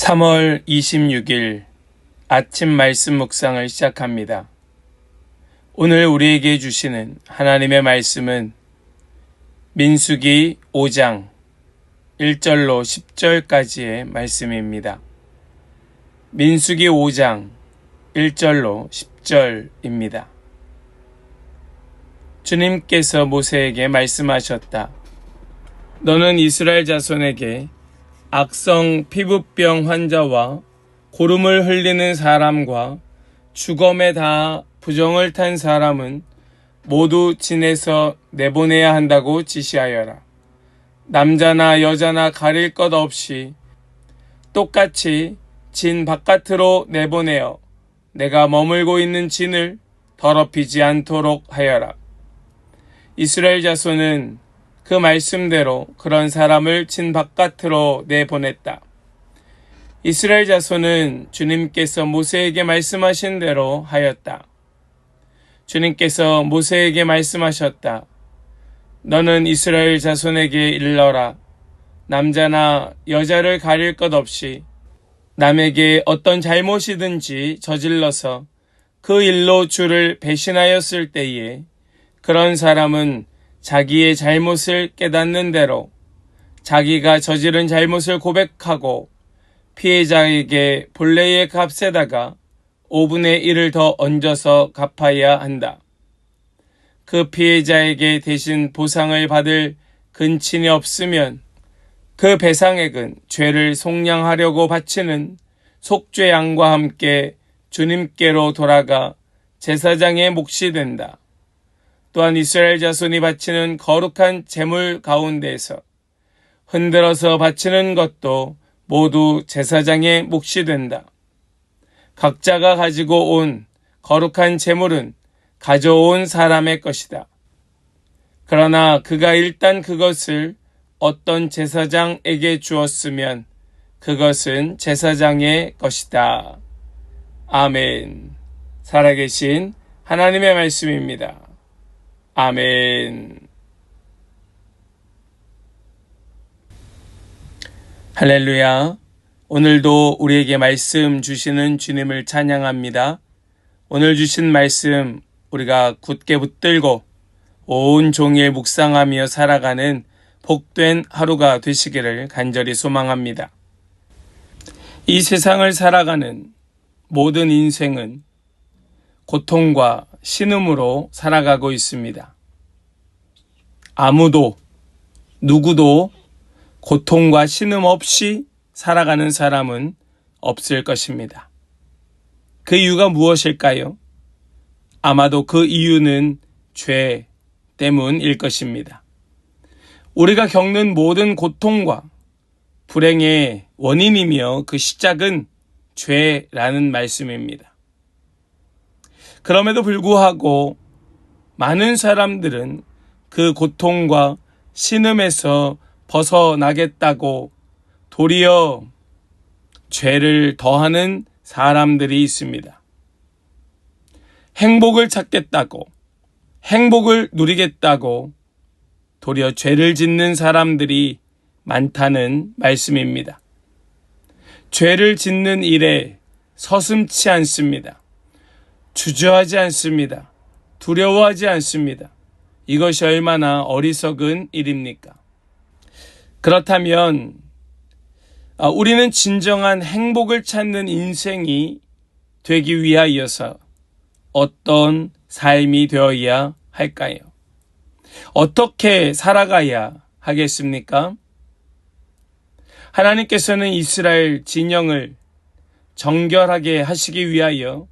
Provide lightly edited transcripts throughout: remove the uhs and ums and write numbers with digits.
3월 26일 아침 말씀 묵상을 시작합니다. 오늘 우리에게 주시는 하나님의 말씀은 민수기 5장 1절로 10절까지의 말씀입니다. 민수기 5장 1절로 10절입니다. 주님께서 모세에게 말씀하셨다. 너는 이스라엘 자손에게 악성 피부병 환자와 고름을 흘리는 사람과 주검에 닿아 부정을 탄 사람은 모두 진에서 내보내야 한다고 지시하여라. 남자나 여자나 가릴 것 없이 똑같이 진 바깥으로 내보내어 내가 머물고 있는 진을 더럽히지 않도록 하여라. 이스라엘 자손은 그 말씀대로 그런 사람을 진 바깥으로 내보냈다. 이스라엘 자손은 주님께서 모세에게 말씀하신 대로 하였다. 주님께서 모세에게 말씀하셨다. 너는 이스라엘 자손에게 일러라. 남자나 여자를 가릴 것 없이 남에게 어떤 잘못이든지 저질러서 그 일로 주를 배신하였을 때에 그런 사람은 자기의 잘못을 깨닫는 대로 자기가 저지른 잘못을 고백하고 피해자에게 본래의 값에다가 5분의 1을 더 얹어서 갚아야 한다. 그 피해자에게 대신 보상을 받을 근친이 없으면 그 배상액은 죄를 속량하려고 바치는 속죄양과 함께 주님께로 돌아가 제사장의 몫이 된다. 또한 이스라엘 자손이 바치는 거룩한 제물 가운데에서 흔들어서 바치는 것도 모두 제사장의 몫이 된다. 각자가 가지고 온 거룩한 제물은 가져온 사람의 것이다. 그러나 그가 일단 그것을 어떤 제사장에게 주었으면 그것은 제사장의 것이다. 아멘. 살아계신 하나님의 말씀입니다. 아멘. 할렐루야. 오늘도 우리에게 말씀 주시는 주님을 찬양합니다. 오늘 주신 말씀 우리가 굳게 붙들고 온 종일 묵상하며 살아가는 복된 하루가 되시기를 간절히 소망합니다. 이 세상을 살아가는 모든 인생은 고통과 신음으로 살아가고 있습니다. 아무도 누구도 고통과 신음 없이 살아가는 사람은 없을 것입니다. 그 이유가 무엇일까요? 아마도 그 이유는 죄 때문일 것입니다. 우리가 겪는 모든 고통과 불행의 원인이며 그 시작은 죄라는 말씀입니다. 그럼에도 불구하고 많은 사람들은 그 고통과 신음에서 벗어나겠다고 도리어 죄를 더하는 사람들이 있습니다. 행복을 찾겠다고, 행복을 누리겠다고 도리어 죄를 짓는 사람들이 많다는 말씀입니다. 죄를 짓는 일에 서슴지 않습니다. 주저하지 않습니다. 두려워하지 않습니다. 이것이 얼마나 어리석은 일입니까? 그렇다면 우리는 진정한 행복을 찾는 인생이 되기 위하여서 어떤 삶이 되어야 할까요? 어떻게 살아가야 하겠습니까? 하나님께서는 이스라엘 진영을 정결하게 하시기 위하여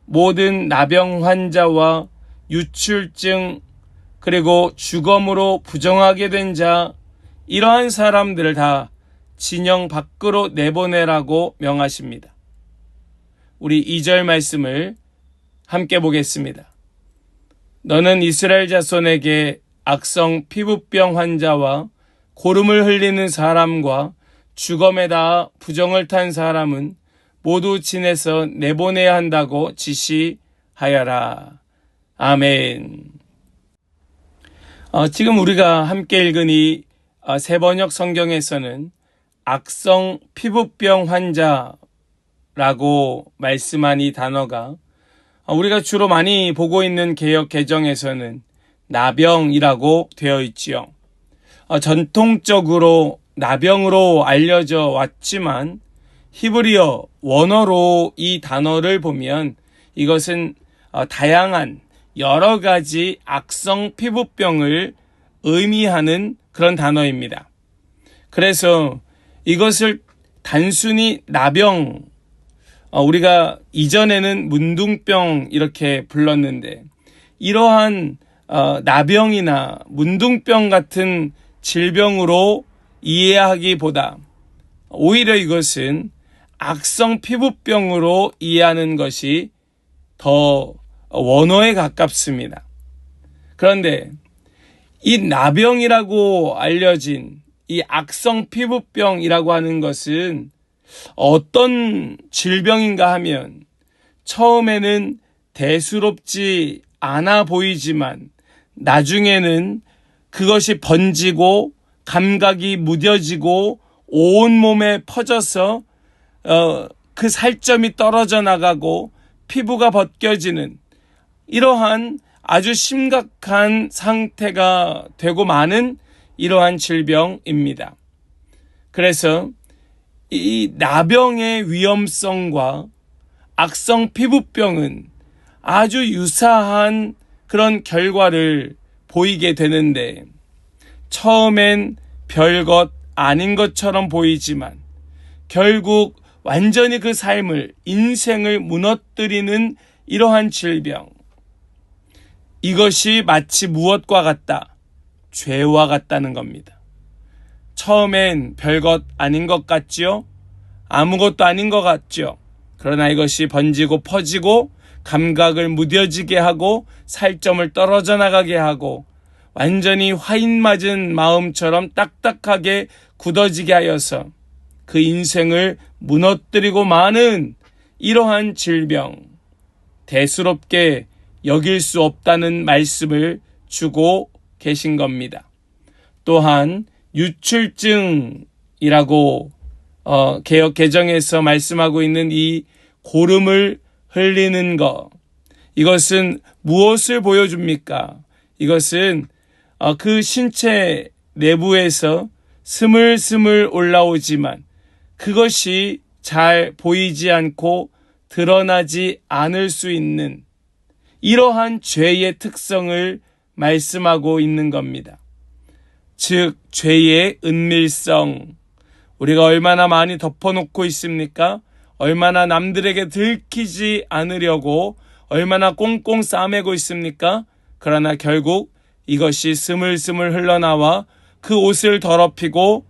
모든 나병 환자와 유출증 그리고 주검으로 부정하게 된 자 이러한 사람들을 다 진영 밖으로 내보내라고 명하십니다. 우리 2절 말씀을 함께 보겠습니다. 너는 이스라엘 자손에게 악성 피부병 환자와 고름을 흘리는 사람과 주검에 닿아 부정을 탄 사람은 모두 진에서 내보내야 한다고 지시하여라. 아멘. 지금 우리가 함께 읽은 이 새 번역 성경에서는 악성 피부병 환자라고 말씀한 이 단어가 우리가 주로 많이 보고 있는 개역 개정에서는 나병이라고 되어 있지요. 전통적으로 나병으로 알려져 왔지만 히브리어 원어로 이 단어를 보면 이것은 다양한 여러 가지 악성 피부병을 의미하는 그런 단어입니다. 그래서 이것을 단순히 나병, 우리가 이전에는 문둥병 이렇게 불렀는데 이러한 나병이나 문둥병 같은 질병으로 이해하기보다 오히려 이것은 악성 피부병으로 이해하는 것이 더 원어에 가깝습니다. 그런데 이 나병이라고 알려진 이 악성 피부병이라고 하는 것은 어떤 질병인가 하면 처음에는 대수롭지 않아 보이지만 나중에는 그것이 번지고 감각이 무뎌지고 온몸에 퍼져서 그 살점이 떨어져 나가고 피부가 벗겨지는 이러한 아주 심각한 상태가 되고 마는 이러한 질병입니다. 그래서 이 나병의 위험성과 악성 피부병은 아주 유사한 그런 결과를 보이게 되는데 처음엔 별것 아닌 것처럼 보이지만 결국 완전히 그 삶을, 인생을 무너뜨리는 이러한 질병. 이것이 마치 무엇과 같다? 죄와 같다는 겁니다. 처음엔 별것 아닌 것 같지요? 아무것도 아닌 것 같죠? 그러나 이것이 번지고 퍼지고 감각을 무뎌지게 하고 살점을 떨어져 나가게 하고 완전히 화인 맞은 마음처럼 딱딱하게 굳어지게 하여서 그 인생을 무너뜨리고 마는 이러한 질병, 대수롭게 여길 수 없다는 말씀을 주고 계신 겁니다. 또한 유출증이라고 개역 개정에서 말씀하고 있는 이 고름을 흘리는 것, 이것은 무엇을 보여줍니까? 이것은 그 신체 내부에서 스물스물 올라오지만 그것이 잘 보이지 않고 드러나지 않을 수 있는 이러한 죄의 특성을 말씀하고 있는 겁니다. 즉 죄의 은밀성, 우리가 얼마나 많이 덮어놓고 있습니까? 얼마나 남들에게 들키지 않으려고 얼마나 꽁꽁 싸매고 있습니까? 그러나 결국 이것이 스물스물 흘러나와 그 옷을 더럽히고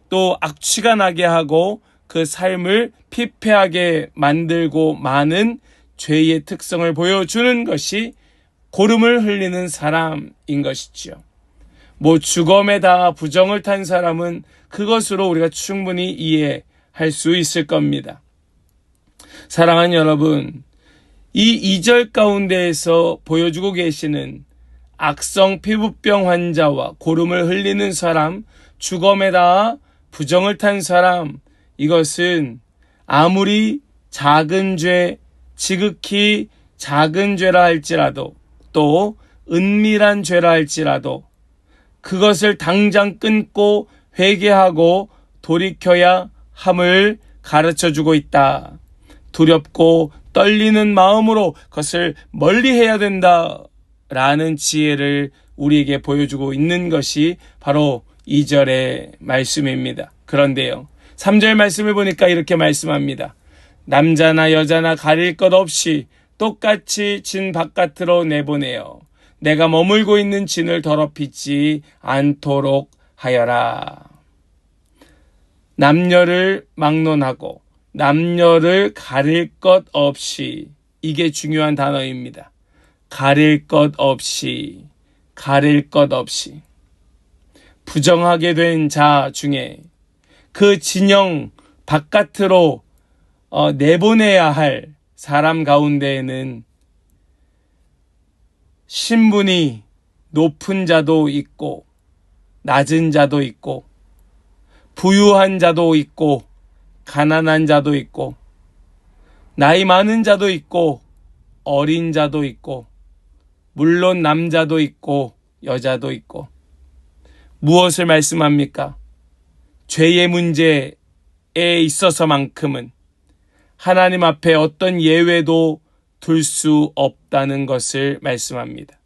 또 악취가 나게 하고 그 삶을 피폐하게 만들고 마는 죄의 특성을 보여주는 것이 고름을 흘리는 사람인 것이지요. 주검에 다 부정을 탄 사람은 그것으로 우리가 충분히 이해할 수 있을 겁니다. 사랑하는 여러분, 이 2절 가운데에서 보여주고 계시는 악성 피부병 환자와 고름을 흘리는 사람, 주검에다 부정을 탄 사람, 이것은 아무리 작은 죄, 지극히 작은 죄라 할지라도 또 은밀한 죄라 할지라도 그것을 당장 끊고 회개하고 돌이켜야 함을 가르쳐주고 있다. 두렵고 떨리는 마음으로 그것을 멀리해야 된다라는 지혜를 우리에게 보여주고 있는 것이 바로 2절의 말씀입니다. 그런데요, 3절 말씀을 보니까 이렇게 말씀합니다. 남자나 여자나 가릴 것 없이 똑같이 진 바깥으로 내보내어 내가 머물고 있는 진을 더럽히지 않도록 하여라. 남녀를 막론하고 남녀를 가릴 것 없이, 이게 중요한 단어입니다. 가릴 것 없이, 가릴 것 없이. 부정하게 된 자 중에 그 진영 바깥으로 내보내야 할 사람 가운데에는 신분이 높은 자도 있고 낮은 자도 있고 부유한 자도 있고 가난한 자도 있고 나이 많은 자도 있고 어린 자도 있고 물론 남자도 있고 여자도 있고. 무엇을 말씀합니까? 죄의 문제에 있어서만큼은 하나님 앞에 어떤 예외도 둘 수 없다는 것을 말씀합니다.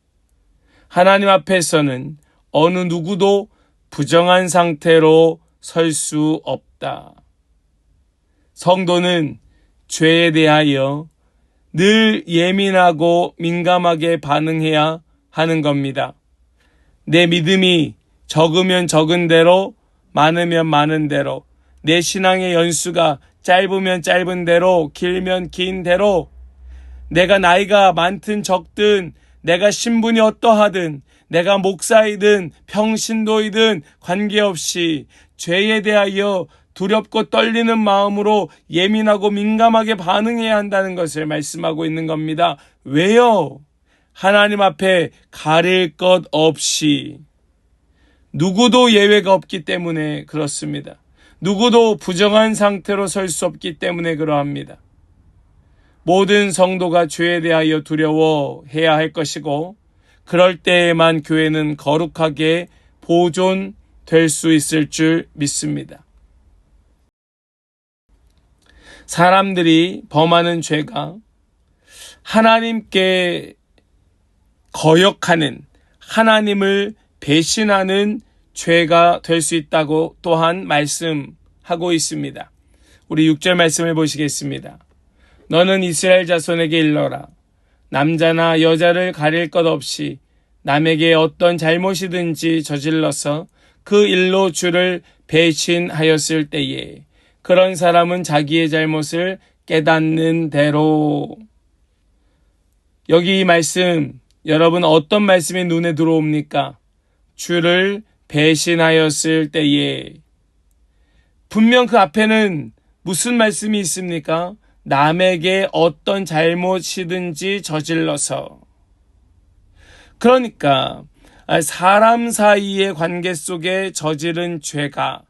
하나님 앞에서는 어느 누구도 부정한 상태로 설 수 없다. 성도는 죄에 대하여 늘 예민하고 민감하게 반응해야 하는 겁니다. 내 믿음이 적으면 적은 대로, 많으면 많은 대로, 내 신앙의 연수가 짧으면 짧은 대로, 길면 긴 대로, 내가 나이가 많든 적든, 내가 신분이 어떠하든, 내가 목사이든 평신도이든 관계없이 죄에 대하여 두렵고 떨리는 마음으로 예민하고 민감하게 반응해야 한다는 것을 말씀하고 있는 겁니다. 왜요? 하나님 앞에 가릴 것 없이. 누구도 예외가 없기 때문에 그렇습니다. 누구도 부정한 상태로 설 수 없기 때문에 그러합니다. 모든 성도가 죄에 대하여 두려워해야 할 것이고, 그럴 때에만 교회는 거룩하게 보존될 수 있을 줄 믿습니다. 사람들이 범하는 죄가 하나님께 거역하는, 하나님을 배신하는 죄가 될 수 있다고 또한 말씀하고 있습니다. 우리 6절 말씀을 보시겠습니다. 너는 이스라엘 자손에게 일러라. 남자나 여자를 가릴 것 없이 남에게 어떤 잘못이든지 저질러서 그 일로 주를 배신하였을 때에 그런 사람은 자기의 잘못을 깨닫는 대로. 여기 이 말씀, 여러분 어떤 말씀이 눈에 들어옵니까? 주를 배신하였을 때에. 분명 그 앞에는 무슨 말씀이 있습니까? 남에게 어떤 잘못이든지 저질러서. 그러니까 사람 사이의 관계 속에 저지른 죄가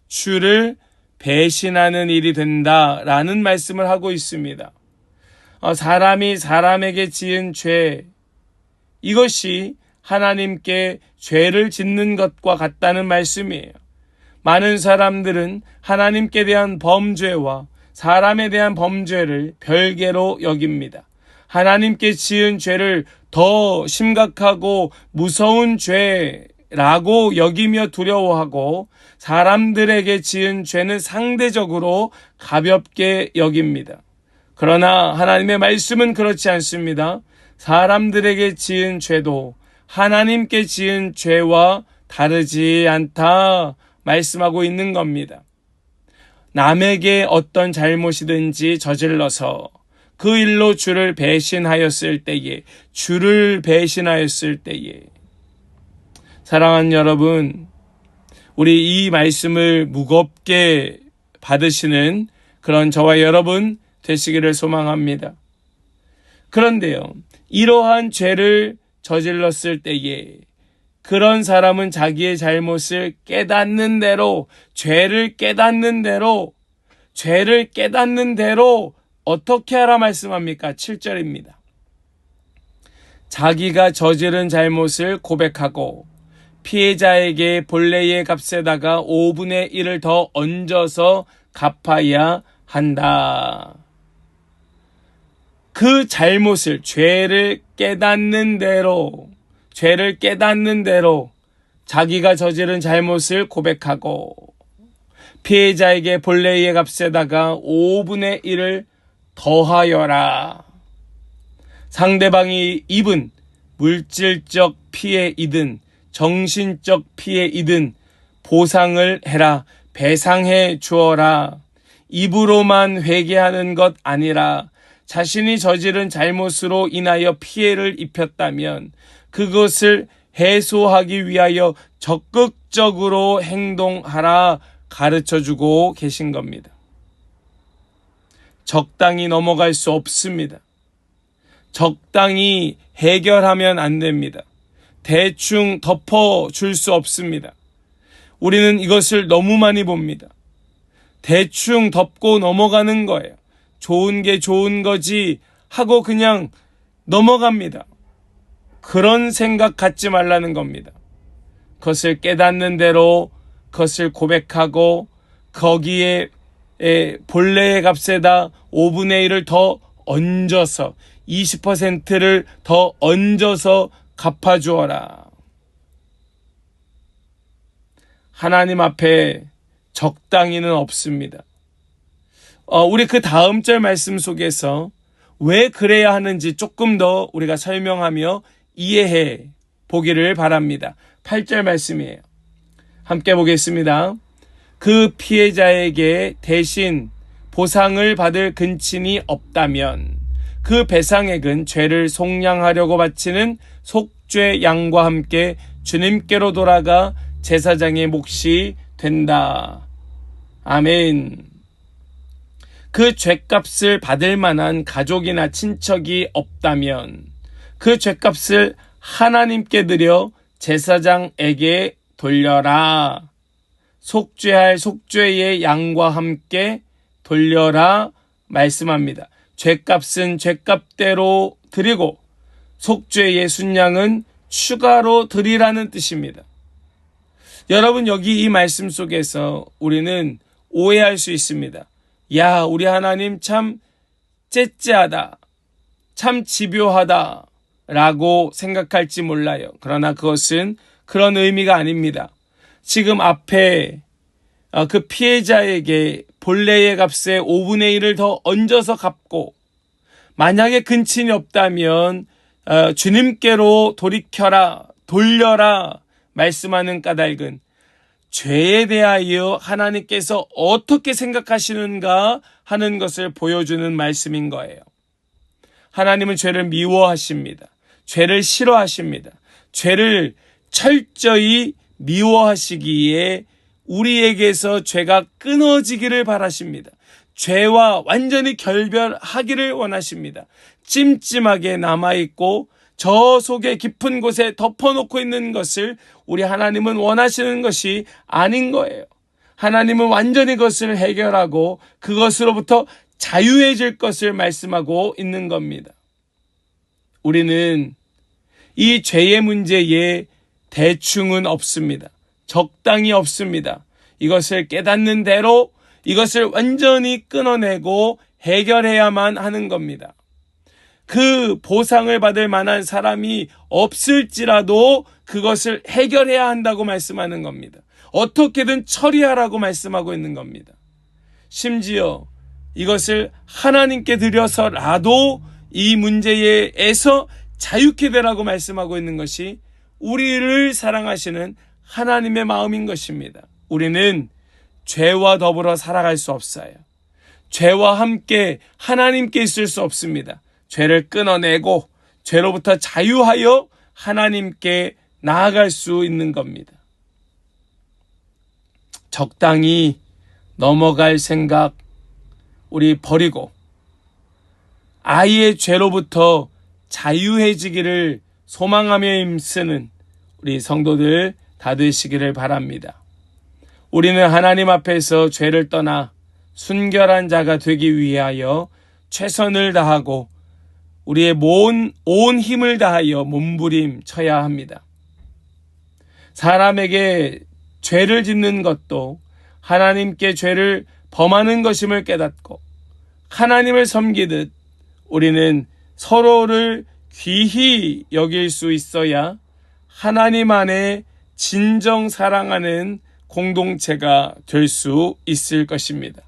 주를 배신하는 일이 된다라는 말씀을 하고 있습니다. 사람이 사람에게 지은 죄, 이것이 하나님께 죄를 짓는 것과 같다는 말씀이에요. 많은 사람들은 하나님께 대한 범죄와 사람에 대한 범죄를 별개로 여깁니다. 하나님께 지은 죄를 더 심각하고 무서운 죄라고 여기며 두려워하고, 사람들에게 지은 죄는 상대적으로 가볍게 여깁니다. 그러나 하나님의 말씀은 그렇지 않습니다. 사람들에게 지은 죄도 하나님께 지은 죄와 다르지 않다 말씀하고 있는 겁니다. 남에게 어떤 잘못이든지 저질러서 그 일로 주를 배신하였을 때에, 주를 배신하였을 때에. 사랑하는 여러분, 우리 이 말씀을 무겁게 받으시는 그런 저와 여러분 되시기를 소망합니다. 그런데요, 이러한 죄를 저질렀을 때에 그런 사람은 자기의 잘못을 깨닫는 대로, 죄를 깨닫는 대로 어떻게 하라 말씀합니까? 7절입니다. 자기가 저지른 잘못을 고백하고 피해자에게 본래의 값에다가 5분의 1을 더 얹어서 갚아야 한다. 그 잘못을, 죄를 깨닫는 대로 자기가 저지른 잘못을 고백하고 피해자에게 본래의 값에다가 5분의 1을 더하여라. 상대방이 입은 물질적 피해이든 정신적 피해이든 보상을 해라. 배상해 주어라. 입으로만 회개하는 것 아니라 자신이 저지른 잘못으로 인하여 피해를 입혔다면 그것을 해소하기 위하여 적극적으로 행동하라 가르쳐주고 계신 겁니다. 적당히 넘어갈 수 없습니다. 적당히 해결하면 안 됩니다. 대충 덮어줄 수 없습니다. 우리는 이것을 너무 많이 봅니다. 대충 덮고 넘어가는 거예요. 좋은 게 좋은 거지 하고 그냥 넘어갑니다. 그런 생각 갖지 말라는 겁니다. 그것을 깨닫는 대로 그것을 고백하고 거기에 본래의 값에다 5분의 1을 더 얹어서 20%를 더 얹어서 갚아주어라. 하나님 앞에 적당히는 없습니다. 우리 그 다음 절 말씀 속에서 왜 그래야 하는지 조금 더 우리가 설명하며 이해해 보기를 바랍니다. 8절 말씀이에요. 함께 보겠습니다. 그 피해자에게 대신 보상을 받을 근친이 없다면 그 배상액은 죄를 속량하려고 바치는 속죄 양과 함께 주님께로 돌아가 제사장의 몫이 된다. 아멘. 그 죄값을 받을 만한 가족이나 친척이 없다면 그 죄값을 하나님께 드려 제사장에게 돌려라. 속죄할 속죄의 양과 함께 돌려라 말씀합니다. 죄값은 죄값대로 드리고 속죄의 순양은 추가로 드리라는 뜻입니다. 여러분, 여기 이 말씀 속에서 우리는 오해할 수 있습니다. 야, 우리 하나님 참 째째하다, 참 집요하다 라고 생각할지 몰라요. 그러나 그것은 그런 의미가 아닙니다. 지금 앞에 그 피해자에게 본래의 값의 5분의 1을 더 얹어서 갚고 만약에 근친이 없다면 주님께로 돌이켜라, 돌려라 말씀하는 까닭은 죄에 대하여 하나님께서 어떻게 생각하시는가 하는 것을 보여주는 말씀인 거예요. 하나님은 죄를 미워하십니다. 죄를 싫어하십니다. 죄를 철저히 미워하시기에 우리에게서 죄가 끊어지기를 바라십니다. 죄와 완전히 결별하기를 원하십니다. 찜찜하게 남아있고 저 속에 깊은 곳에 덮어놓고 있는 것을 우리 하나님은 원하시는 것이 아닌 거예요. 하나님은 완전히 그것을 해결하고 그것으로부터 자유해질 것을 말씀하고 있는 겁니다. 우리는 이 죄의 문제에 대충은 없습니다. 적당히 없습니다. 이것을 깨닫는 대로 이것을 완전히 끊어내고 해결해야만 하는 겁니다. 그 보상을 받을 만한 사람이 없을지라도 그것을 해결해야 한다고 말씀하는 겁니다. 어떻게든 처리하라고 말씀하고 있는 겁니다. 심지어 이것을 하나님께 드려서라도 이 문제에서 자유케 되라고 말씀하고 있는 것이 우리를 사랑하시는 하나님의 마음인 것입니다. 우리는 죄와 더불어 살아갈 수 없어요. 죄와 함께 하나님께 있을 수 없습니다. 죄를 끊어내고 죄로부터 자유하여 하나님께 나아갈 수 있는 겁니다. 적당히 넘어갈 생각 우리 버리고 아예 죄로부터 자유해지기를 소망하며 힘쓰는 우리 성도들 다 되시기를 바랍니다. 우리는 하나님 앞에서 죄를 떠나 순결한 자가 되기 위하여 최선을 다하고 우리의 온 힘을 다하여 몸부림쳐야 합니다. 사람에게 죄를 짓는 것도 하나님께 죄를 범하는 것임을 깨닫고 하나님을 섬기듯 우리는 서로를 귀히 여길 수 있어야 하나님 안에 진정 사랑하는 공동체가 될 수 있을 것입니다.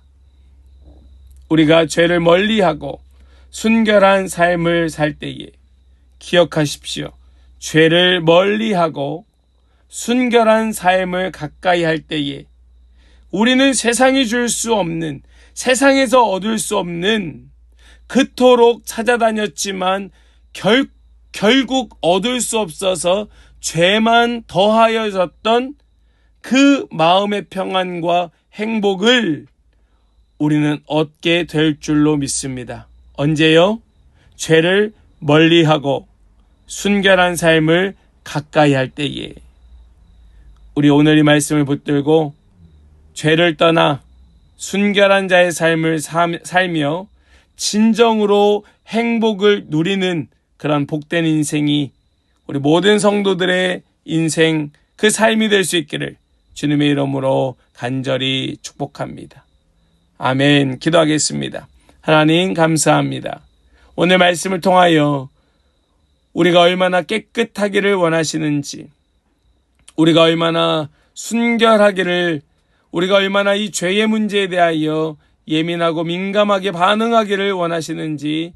우리가 죄를 멀리하고 순결한 삶을 살 때에 기억하십시오. 죄를 멀리하고 순결한 삶을 가까이 할 때에 우리는 세상이 줄 수 없는, 세상에서 얻을 수 없는 그토록 찾아다녔지만 결국 얻을 수 없어서 죄만 더하여졌던 그 마음의 평안과 행복을 우리는 얻게 될 줄로 믿습니다. 언제요? 죄를 멀리하고 순결한 삶을 가까이 할 때에 우리 오늘 이 말씀을 붙들고 죄를 떠나 순결한 자의 삶을 살며 진정으로 행복을 누리는 그런 복된 인생이 우리 모든 성도들의 인생 그 삶이 될 수 있기를 주님의 이름으로 간절히 축복합니다. 아멘. 기도하겠습니다. 하나님 감사합니다. 오늘 말씀을 통하여 우리가 얼마나 깨끗하기를 원하시는지, 우리가 얼마나 순결하기를, 우리가 얼마나 이 죄의 문제에 대하여 예민하고 민감하게 반응하기를 원하시는지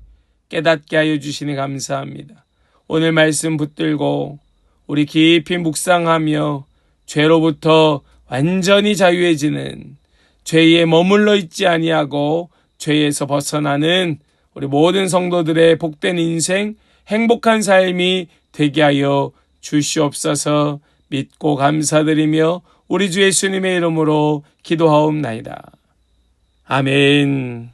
깨닫게 하여 주시니 감사합니다. 오늘 말씀 붙들고 우리 깊이 묵상하며 죄로부터 완전히 자유해지는, 죄에 머물러 있지 아니하고 죄에서 벗어나는 우리 모든 성도들의 복된 인생, 행복한 삶이 되게 하여 주시옵소서. 믿고 감사드리며 우리 주 예수님의 이름으로 기도하옵나이다. 아멘.